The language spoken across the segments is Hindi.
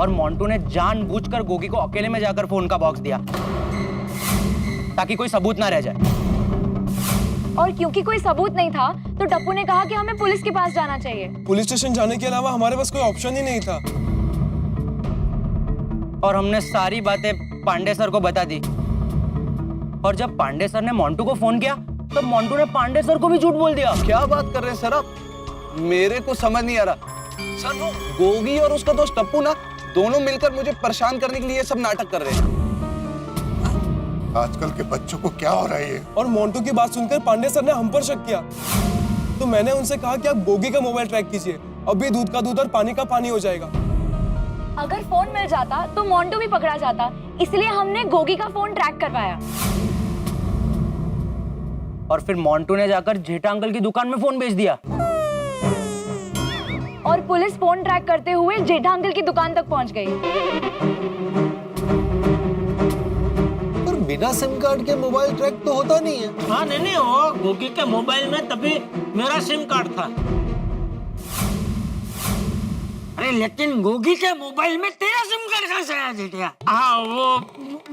और मोंटू ने जानबूझकर गोगी को अकेले में जाकर फोन का बॉक्स दिया ताकि कोई सबूत ना रह जाए। और क्योंकि कोई सबूत नहीं था तो टप्पू ने कहा कि हमें पुलिस के पास जाना चाहिए। पुलिस स्टेशन जाने के अलावा हमारे पास कोई ऑप्शन ही नहीं था। और हमने सारी बातें पांडे सर को बता दी। और जब पांडे सर ने मोंटू को फोन किया तो मोंटू ने पांडे सर को भी झूठ बोल दिया। क्या बात कर रहे हैं सर आप? मेरे को समझ नहीं आ रहा सर। वो गोगी और उसका दोस्त टप्पू ना, दोनों मिलकर मुझे परेशान करने के लिए ये सब नाटक कर रहे हैं। आजकल के बच्चों को क्या हो रहा है ये? और मोंटू की बात सुनकर पांडे सर ने हम पर शक किया। तो मैंने उनसे कहा कि आप गोगी का मोबाइल ट्रैक कीजिए, अभी दूध का दूध और पानी का पानी हो जाएगा। अगर फोन मिल जाता तो मोंटू भी पकड़ा जाता, इसलिए हमने गोगी का फोन ट्रैक करवाया। और फिर मोंटू ने जाकर जेठा अंकल की दुकान में फोन भेज दिया। और पुलिस फोन ट्रैक करते हुए जेठा अंकल की दुकान तक पहुंच गई। पर बिना सिम कार्ड के मोबाइल ट्रैक तो होता नहीं है। हाँ नहीं, वो गोगी के मोबाइल में तभी मेरा सिम कार्ड था। अरे लेकिन गोगी के मोबाइल में तेरा सिम कार्ड कहाँ से आया जेठिया? हाँ वो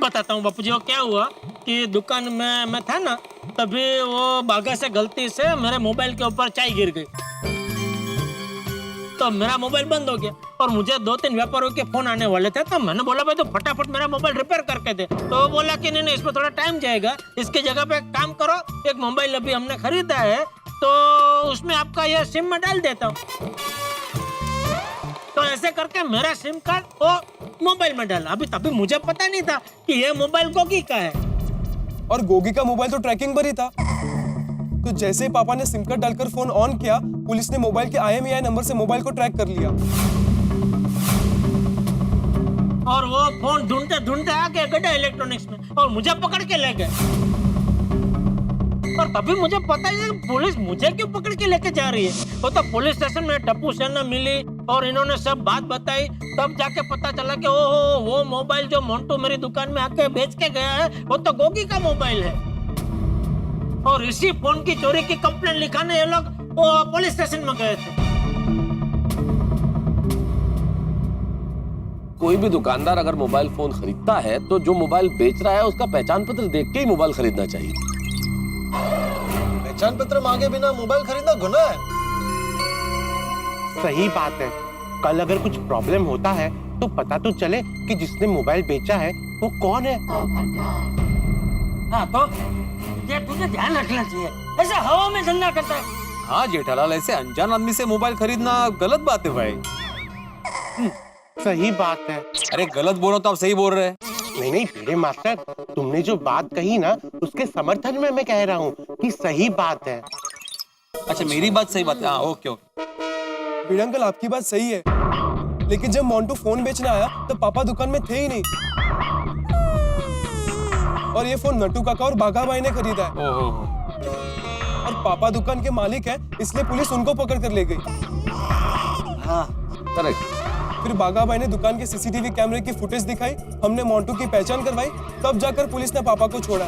बताता हूँ बापू जी। वो क्या हुआ कि दुकान में मैं था ना, तभी वो बागा से गलती से मेरे मोबाइल के ऊपर चाय गिर गई तो मेरा मोबाइल बंद हो गया। और मुझे 2-3 व्यापारियों के फोन आने वाले थे, तो मैंने बोला भाई तो फटाफट मेरा मोबाइल रिपेयर करके दे। तो वो बोला कि नहीं इसमें थोड़ा टाइम जाएगा, इसकी जगह पे काम करो, एक मोबाइल अभी हमने खरीदा है तो उसमें आपका ये सिम में डाल देता हूँ। तो ऐसे करके मेरा सिम कार्ड वो मोबाइल में डाला। अभी तभी मुझे पता नहीं था कि ये मोबाइल गोगी का है। और गोगी का मोबाइल तो ट्रैकिंग पर ही था। तो जैसे ही पापा ने सिम कार्ड डालकर फोन ऑन किया, पुलिस ने मोबाइल के IMEI नंबर से मोबाइल को ट्रैक कर लिया। और वो फोन ढूंढते ढूंढते आ गए गड्ढा इलेक्ट्रॉनिक्स में और मुझे पकड़ के ले गए। और तभी मुझे पता ही नहीं पुलिस मुझे क्यों पकड़ के लेके जा रही है। वो तो पुलिस स्टेशन में टप्पू सेना मिली और इन्होंने सब बात बताई, तब जाके पता चला कि ओहो वो मोबाइल जो मोंटू मेरी दुकान में आके बेच के गया है वो तो गोगी का मोबाइल है। और इसी फोन की चोरी की कंप्लेंट लिखाने ये लोग वो पुलिस स्टेशन में गए थे। कोई भी दुकानदार अगर मोबाइल फोन खरीदता है तो जो मोबाइल बेच रहा है उसका पहचान पत्र देख के ही मोबाइल खरीदना चाहिए। पहचान पत्र मांगे बिना मोबाइल खरीदना गुनाह है। सही बात है। कल अगर कुछ प्रॉब्लम होता है तो पता तो चले कि जिसने मोबाइल बेचा है वो कौन है। हाँ तो ये तुझे ध्यान रखना चाहिए, ऐसे हवा में धंधा करता है। हाँ जेठालाल, ऐसे अनजान आदमी से मोबाइल खरीदना गलत बात है भाई। सही बात है। अरे गलत बोलो तो आप सही बोल रहे हैं। नहीं भिड़े मास्टर, तुमने जो बात कही ना उसके समर्थन में मैं कह रहा हूँ कि सही बात है। अच्छा मेरी बात सही बात है। हाँ ओके ओके। भिड़े अंकल आपकी बात सही है, लेकिन जब मोंटू फोन बेचने आया तो पापा दुकान में थे ही नहीं। और ये फोन नट्टू काका और बाघा भाई ने खरीदा है। और पापा दुकान के मालिक हैं, इसलिए पुलिस उनको पकड़ कर ले गई। हाँ करेक्ट। फिर बाघा भाई ने दुकान के CCTV कैमरे की फुटेज दिखाई, हमने मोंटू की पहचान करवाई, तब जाकर पुलिस ने पापा को छोड़ा।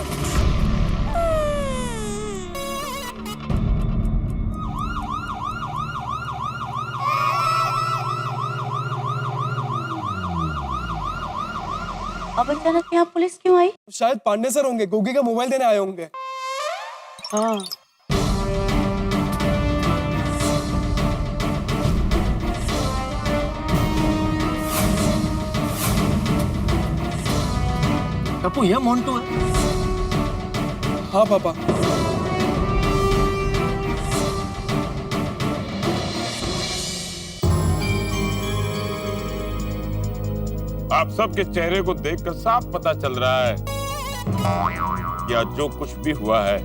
अब अचानक यहाँ पुलिस क्यों आई? शायद पांडे सर होंगे, गोगी का मोबाइल देने आए होंगे। हाँ। टप्पू ये मोंटू है? हाँ पापा। आप सबके चेहरे को देखकर साफ पता चल रहा है कि आज जो कुछ भी हुआ है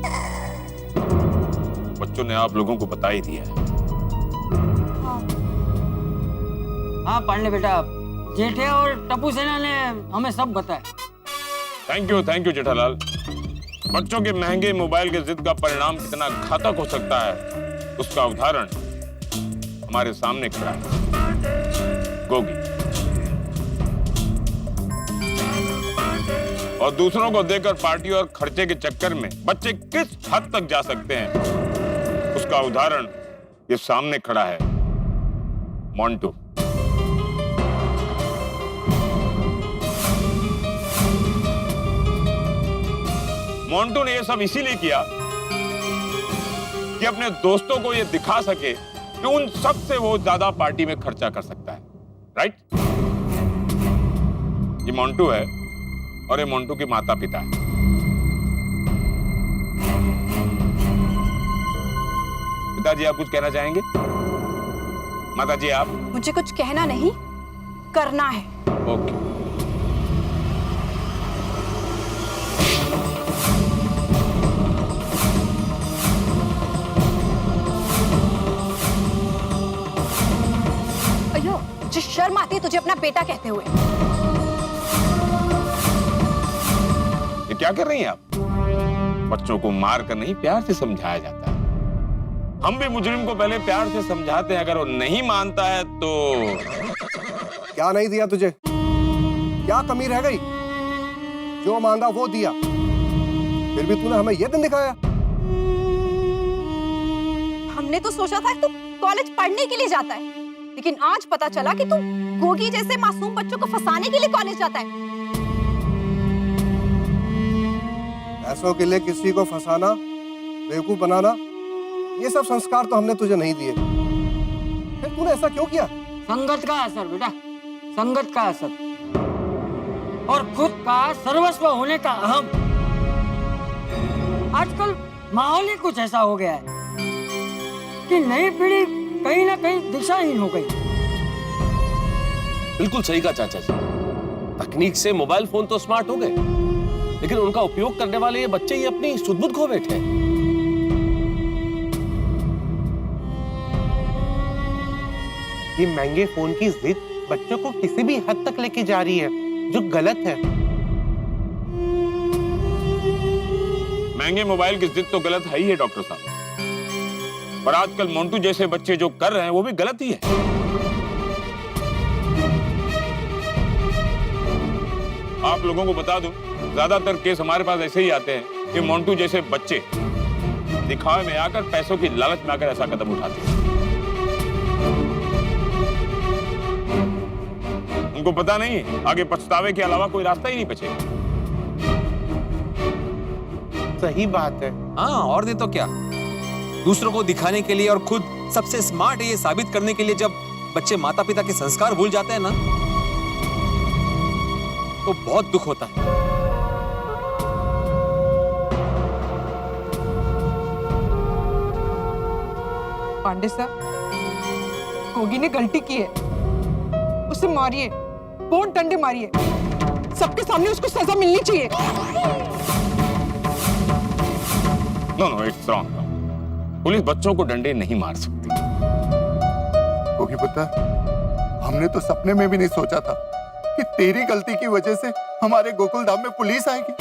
बच्चों ने आप लोगों को बता ही दिया है। हाँ पांडे बेटा, जेठे और टप्पू सेना ने हमें सब बताया। Thank you Jethalal. बच्चों के महंगे मोबाइल के जिद का परिणाम कितना घातक हो सकता है उसका उदाहरण हमारे सामने खड़ा है। गोगी और दूसरों को देकर पार्टी और खर्चे के चक्कर में बच्चे किस हद तक जा सकते हैं उसका उदाहरण ये सामने खड़ा है मोंटू। मोंटू ने ये सब इसीलिए किया कि अपने दोस्तों को ये दिखा सके कि उन सब से वो ज्यादा पार्टी में खर्चा कर सकता है। राइट? ये मोंटू है और ये मोंटू के माता पिता है। पिताजी आप कुछ कहना चाहेंगे? माताजी आप? मुझे कुछ कहना नहीं, करना है। ओके। अयो, मुझे शर्म आती है तुझे अपना बेटा कहते हुए। ये क्या कर रही हैं आप? बच्चों को मार कर नहीं, प्यार से समझाया जाता है। हम भी मुजरिम को पहले प्यार से समझाते हैं, अगर वो नहीं मानता है तो। क्या नहीं दिया तुझे? क्या कमी रह गई? जो मांगा वो दिया, फिर भी तूने हमें ये दिन दिखाया। हमने तो सोचा था कि तू कॉलेज पढ़ने के लिए जाता है, लेकिन आज पता चला कि तू गोगी जैसे मासूम बच्चों को फंसाने के लिए कॉलेज जाता है। पैसों के लिए किसी को फंसाना, बेवकूफ बनाना, ये सब संस्कार तो हमने तुझे नहीं दिए। फिर तूने ऐसा क्यों किया? संगत का असर बेटा, संगत का असर, और खुद का सर्वस्व होने का अहम। आजकल माहौल ही कुछ ऐसा हो गया है कि नई पीढ़ी कहीं ना कहीं दिशाहीन हो गई। बिल्कुल सही कहा चाचा जी। तकनीक से मोबाइल फोन तो स्मार्ट हो गए, लेकिन उनका उपयोग करने वाले ये बच्चे ही अपनी सुध-बुध खो बैठे हैं। ये महंगे फोन की जिद बच्चों को किसी भी हद तक लेके जा रही है, जो गलत है। महंगे मोबाइल की जिद तो गलत है ही है डॉक्टर साहब, पर आजकल मोंटू जैसे बच्चे जो कर रहे हैं वो भी गलत ही है। आप लोगों को बता दूं, ज्यादातर केस हमारे पास ऐसे ही आते हैं कि मोंटू जैसे बच्चे दिखावे में आकर, पैसों की लालच में आकर ऐसा कदम उठाते हैं। उनको पता नहीं है आगे पछतावे के अलावा कोई रास्ता ही नहीं बचेगा। सही बात है। हाँ, और नहीं तो क्या। दूसरों को दिखाने के लिए और खुद सबसे स्मार्ट है ये साबित करने के लिए जब बच्चे माता पिता के संस्कार भूल जाते हैं ना, तो बहुत दुख होता है। पांडे साहब, गोगी ने गलती की है, उसे मारिए, बहुत डंडे मारिए, सबके सामने उसको सजा मिलनी चाहिए। No, it's wrong. पुलिस बच्चों को डंडे नहीं मार सकती। गोगी पुत्र, हमने तो सपने में भी नहीं सोचा था कि तेरी गलती की वजह से हमारे गोकुल धाम में पुलिस आएगी।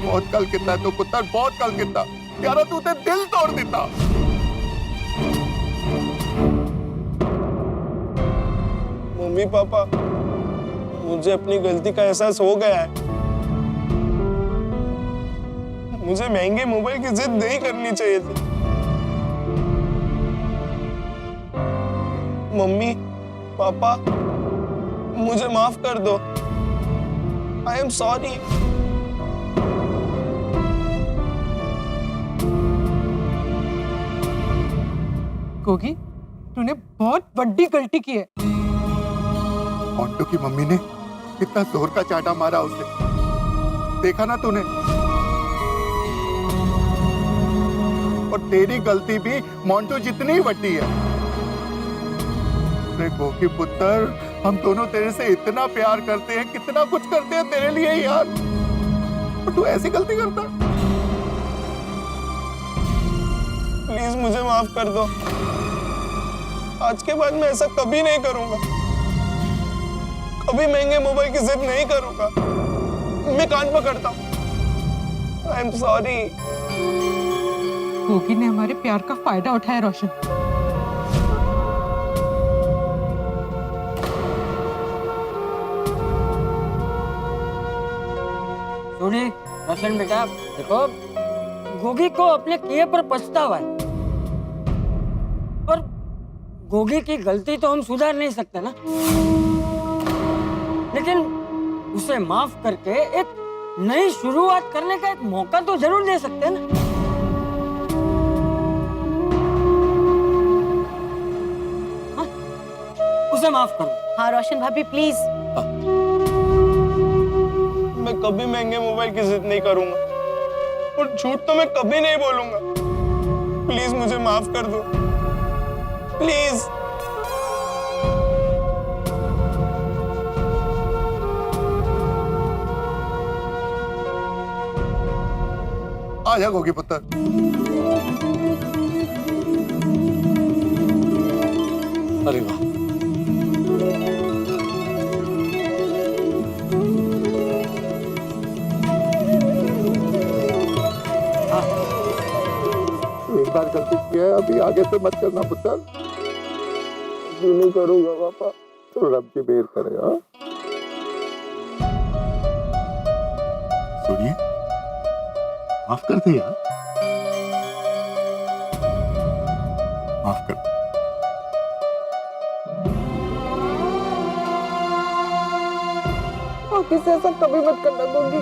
बहुत कल कितना तो पुत्र, बहुत कल कितना यारा, तूने दिल तोड़ देता। मम्मी पापा, मुझे अपनी गलती का एहसास हो गया है। मुझे महंगे मोबाइल की जिद नहीं करनी चाहिए थी। मम्मी पापा, मुझे माफ कर दो। I am sorry. गोगी, तूने बहुत बड़ी गलती की है। मोंटू की मम्मी ने कितना जोर का चाटा मारा उसे, देखा ना तूने? और तेरी गलती भी मोंटू जितनी ही बड़ी है। अरे गोगी पुत्र, हम दोनों तेरे से इतना प्यार करते हैं, कितना कुछ करते हैं तेरे लिए यार, और तू ऐसी गलती करता। प्लीज मुझे माफ कर दो। आज के बाद मैं ऐसा कभी नहीं करूंगा, कभी महंगे मोबाइल की जिद नहीं करूंगा। मैं कान पकड़ता हूं। I am sorry. गोगी ने हमारे प्यार का फायदा उठाया रोशन। सुनी रोशन बेटा, देखो गोगी को अपने किए पर पछतावा है, पर गोगी की गलती तो हम सुधार नहीं सकते ना, लेकिन उसे माफ करके एक नई शुरुआत करने का एक मौका तो जरूर दे सकते हैं ना। हाँ? उसे माफ करो। हाँ रोशन भाभी प्लीज। मैं कभी महंगे मोबाइल की जिद नहीं करूंगा और झूठ तो मैं कभी नहीं बोलूंगा। प्लीज मुझे माफ कर दो, प्लीज। आजा गोगी पुत्र। अरे वाह, एक बार गलती किया है, अभी आगे से मत करना पुत्र। नहीं करूंगा पापा, तो रब की मेहर करेगा। सुनिए, माफ कर दे यार, माफ कर। वापिस ऐसा कभी मत करना गोगी।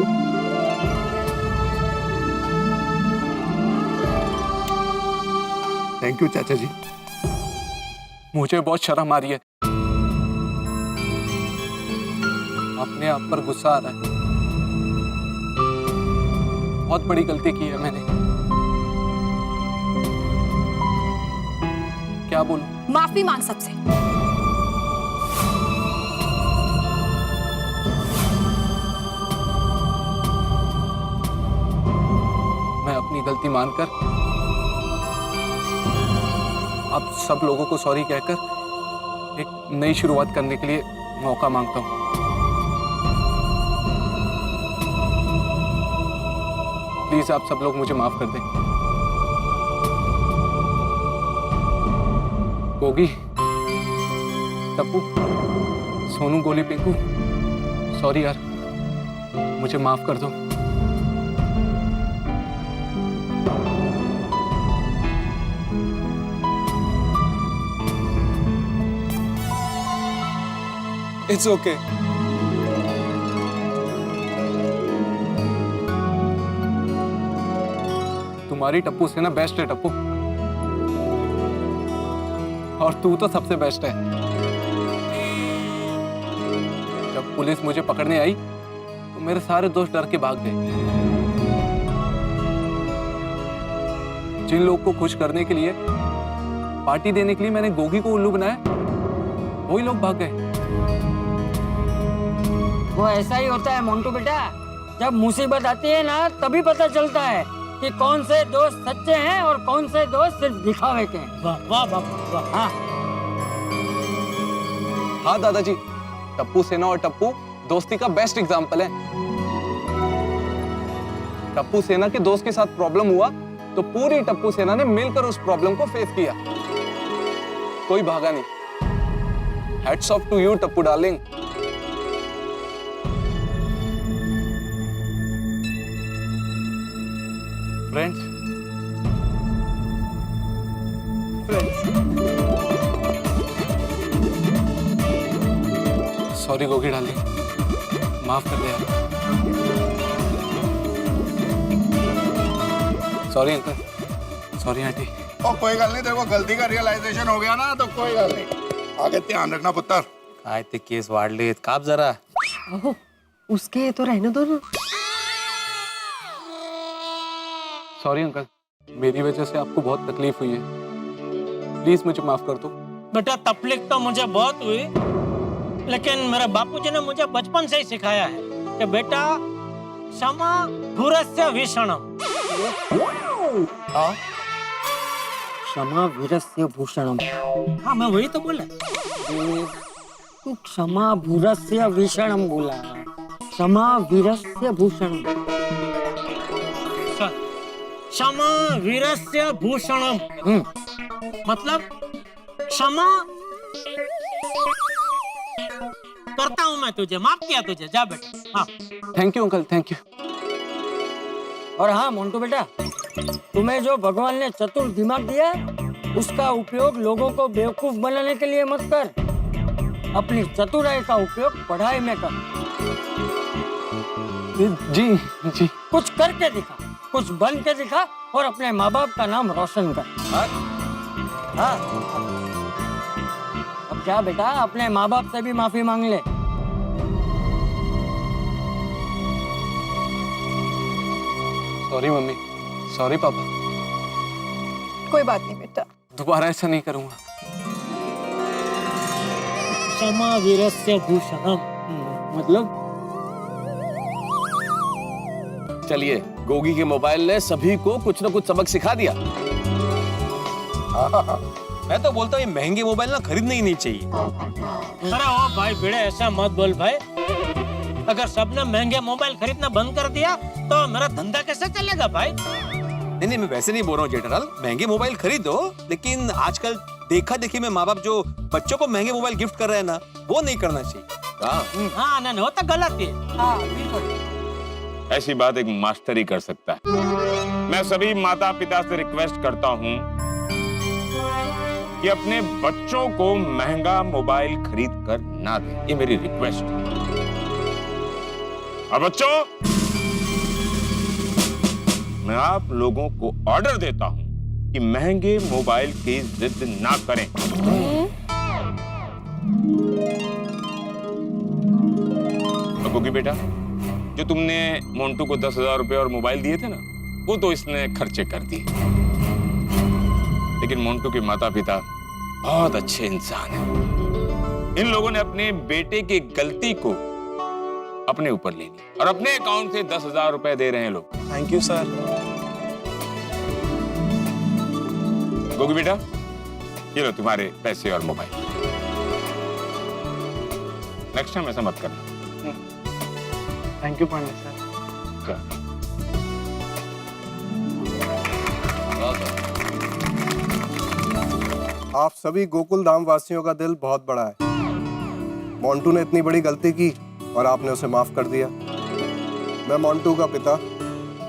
थैंक यू चाचा जी। मुझे बहुत शर्म आ रही है, अपने आप पर गुस्सा आ रहा है। बहुत बड़ी गलती की है मैंने। क्या बोलूं? माफी मांग सबसे। मैं अपनी गलती मानकर अब सब लोगों को सॉरी कहकर एक नई शुरुआत करने के लिए मौका मांगता हूं। प्लीज आप सब लोग मुझे माफ कर दें। गोगी, टप्पू, सोनू, गोली, पिंकू, सॉरी यार, मुझे माफ कर दो। It's okay. तुम्हारी टप्पू से ना बेस्ट है टप्पू, और तू तो सबसे बेस्ट है। जब पुलिस मुझे पकड़ने आई तो मेरे सारे दोस्त डर के भाग गए। जिन लोग को खुश करने के लिए, पार्टी देने के लिए मैंने गोगी को उल्लू बनाया, वही लोग भाग गए। वो ऐसा ही होता है मोंटू बेटा, जब मुसीबत आती है ना तभी पता चलता है कि कौन से दोस्त सच्चे हैं और कौन से दोस्त सिर्फ दिखावे के हैं। वाह वाह वाह वाह। हाँ हाँ दादाजी, टप्पू सेना और टप्पू दोस्ती का बेस्ट एग्जाम्पल है। टप्पू सेना के दोस्त के साथ प्रॉब्लम हुआ तो पूरी टप्पू सेना ने मिलकर उस प्रॉब्लम को फेस किया, कोई भागा नहीं। Hats off to you Tappu darling. Friends, sorry Gogi darling, माफ कर दे यार। Sorry uncle, sorry aunty. और कोई गल नहीं, तेरे को गलती का रियलाइजेशन हो गया ना, तो कोई गल नहीं। आगे ध्यान रखना पुत्र। काय ते केस वाढलेत, काप जरा। ओहो, उसके तो रहने दो ना। सॉरी अंकल, मेरी वजह से आपको बहुत तकलीफ हुई है, प्लीज मुझे माफ कर दो। बेटा तकलीफ तो मुझे बहुत हुई, लेकिन मेरे बापूजी ने मुझे बचपन से ही सिखाया है कि बेटा क्षमा भूरस्य भीषणम। क्षमा वीरस्य भूषणम। हाँ मैं वही तो बोला। तू क्षमा भूरस्य भीषणम बोला, क्षमा वीरस्य भूषणम। क्षमा वीरस्य भूषणम मतलब क्षमा करता हूं मैं तुझे, माफ किया तुझे, जा बेटा। हाँ thank you uncle, thank you. और हाँ मोंटू बेटा, तुम्हें जो भगवान ने चतुर दिमाग दिया, उसका उपयोग लोगों को बेवकूफ बनाने के लिए मत कर, अपनी चतुराई का उपयोग पढ़ाई में कर। जी जी। कुछ करके दिखा, कुछ बन के दिखा और अपने माँ बाप का नाम रोशन कर। हाँ, अब क्या बेटा, अपने माँ बाप से भी माफी मांग ले। सॉरी मम्मी, सॉरी पापा, कोई बात नहीं बेटा। दोबारा ऐसा नहीं करूंगा। क्षमा वीरस्य भूषणम, मतलब चलिए, गोगी के मोबाइल ने सभी को कुछ न कुछ सबक सिखा दिया। मैं तो बोलता हूँ ये महंगे मोबाइल ना खरीदने ही नहीं चाहिए। अरे ओ भाई भिड़े, ऐसा मत बोल भाई। अगर सबने महंगे मोबाइल खरीदना बंद कर दिया तो मेरा धंधा कैसे चलेगा भाई? नहीं नहीं, मैं वैसे नहीं बोल रहा हूँ जेठालाल, महंगे मोबाइल खरीदो, लेकिन आजकल देखा देखी में माँ बाप जो बच्चों को महंगे मोबाइल गिफ्ट कर रहे हैं ना, वो नहीं करना चाहिए। हाँ नहीं, वो तो गलत है। हाँ बिल्कुल। ऐसी बात एक मास्टर ही कर सकता है। मैं सभी माता पिता से रिक्वेस्ट करता हूँ कि अपने बच्चों को महंगा मोबाइल खरीद कर ना दें। ये मेरी रिक्वेस्ट है। और बच्चों, मैं आप लोगों को ऑर्डर देता हूं कि महंगे मोबाइल की जिद ना करें। गोगी बेटा, जो तुमने मोंटू को 10,000 रुपए और मोबाइल दिए थे ना, वो तो इसने खर्चे कर दिए। लेकिन मोंटू के माता पिता बहुत अच्छे इंसान हैं। इन लोगों ने अपने बेटे की गलती को अपने ऊपर ले ली और अपने अकाउंट से 10,000 रुपए दे रहे हैं लोग। Thank you sir. गोगी बेटा, ये लो तुम्हारे पैसे और मोबाइल। नेक्स्ट टाइम ऐसा मत करना। Thank you Pandey sir. आप सभी गोकुल धाम वासियों का दिल बहुत बड़ा है। मोंटू ने इतनी बड़ी गलती की और आपने उसे माफ कर दिया। मैं मोंटू का पिता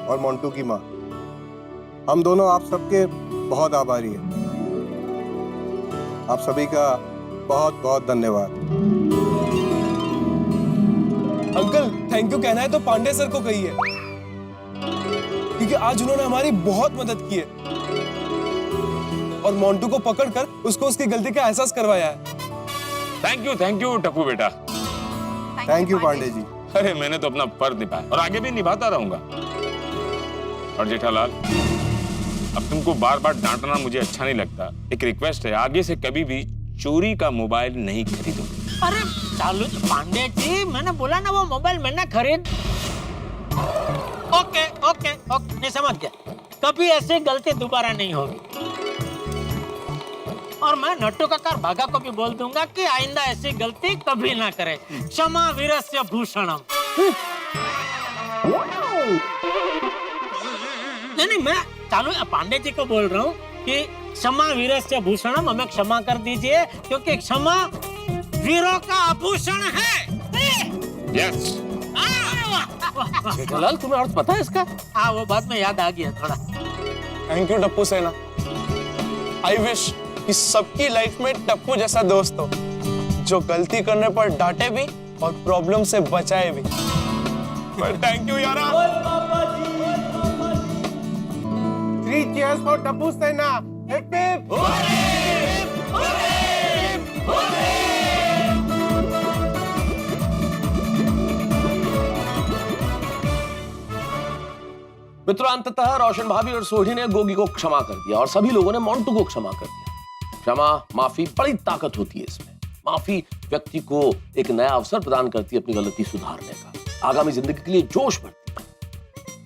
और मोंटू की माँ, हम दोनों आप सबके बहुत आभारी हैं। आप सभी का बहुत बहुत धन्यवाद। अंकल, थैंक यू कहना है तो पांडे सर को कहिए, क्योंकि आज उन्होंने हमारी बहुत मदद की है और मोंटू को पकड़कर उसको उसकी गलती का एहसास करवाया है। थैंक यू टप्पू बेटा। Thank you Pandey ji. अरे मैंने तो अपना फर्ज निभाया और आगे भी निभाता रहूंगा। और जेठालाल, अब तुमको बार बार डांटना मुझे अच्छा नहीं लगता। एक रिक्वेस्ट है, आगे से कभी भी चोरी का मोबाइल नहीं खरीदो। अरे चालू पांडे जी, मैंने बोला ना वो मोबाइल मैंने खरीद। ओके ओके ओके, नहीं समझ गया। कभी ऐसी गलती दोबारा नहीं होगी। और मैं नट्टू काका भागा को भी बोल दूंगा कि आइंदा ऐसी गलती कभी ना करे। क्षमा वीरस्य भूषणम। नहीं, मैं चालू पांडे जी को बोल रहा हूँ कि क्षमा वीरस्य भूषणम, हमें क्षमा कर दीजिए, क्योंकि क्षमा वीरों का आभूषण है। यस। जेठालाल, तुम्हें अर्थ पता है इसका? हाँ, वो बात में याद आ गया थोड़ा। थैंक यू टप्पू सेना। आई विश कि सबकी लाइफ में टप्पू जैसा दोस्त हो, जो गलती करने पर डांटे भी और प्रॉब्लम से बचाए भी। थैंक यू यारा। 3 cheers for टप्पू सेना। हिप हिप मित्रों, अंततः रोशन भाभी और सोढ़ी ने गोगी को क्षमा कर दिया और सभी लोगों ने मोंटू को क्षमा कर दिया। क्षमा, माफी, बड़ी ताकत होती है इसमें। माफी व्यक्ति को एक नया अवसर प्रदान करती है अपनी गलती सुधारने का, आगामी जिंदगी के लिए जोश भरती है।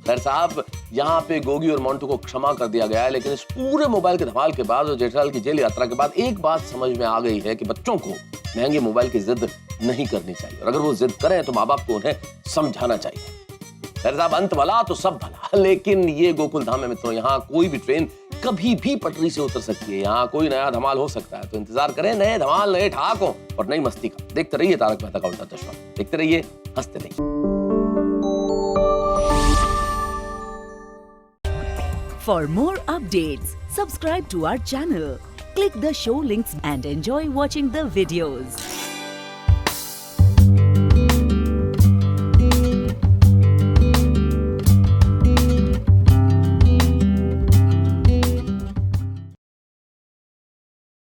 खैर साहब, यहाँ पे गोगी और मोंटू को क्षमा कर दिया गया है, लेकिन इस पूरे मोबाइल के धमाल के बाद और जेठालाल की जेल यात्रा के बाद एक बात समझ में आ गई है कि बच्चों को महंगे मोबाइल की जिद नहीं करनी चाहिए, और अगर वो जिद करें तो माँ बाप को उन्हें समझाना चाहिए। खैर साहब, अंत भला तो सब भला, लेकिन ये गोकुल धाम है मित्रों, यहाँ कोई भी ट्रेन कभी भी पटरी से उतर सकती है। यहाँ कोई नया धमाल हो सकता है, तो इंतजार करें नए धमाल, नए ठहाकों और नई मस्ती का। देखते रहिए तारक मेहता का उल्टा चश्मा, देखते रहिए, हंसते रहिए। For more updates, subscribe to our channel, click the show links and enjoy watching the videos.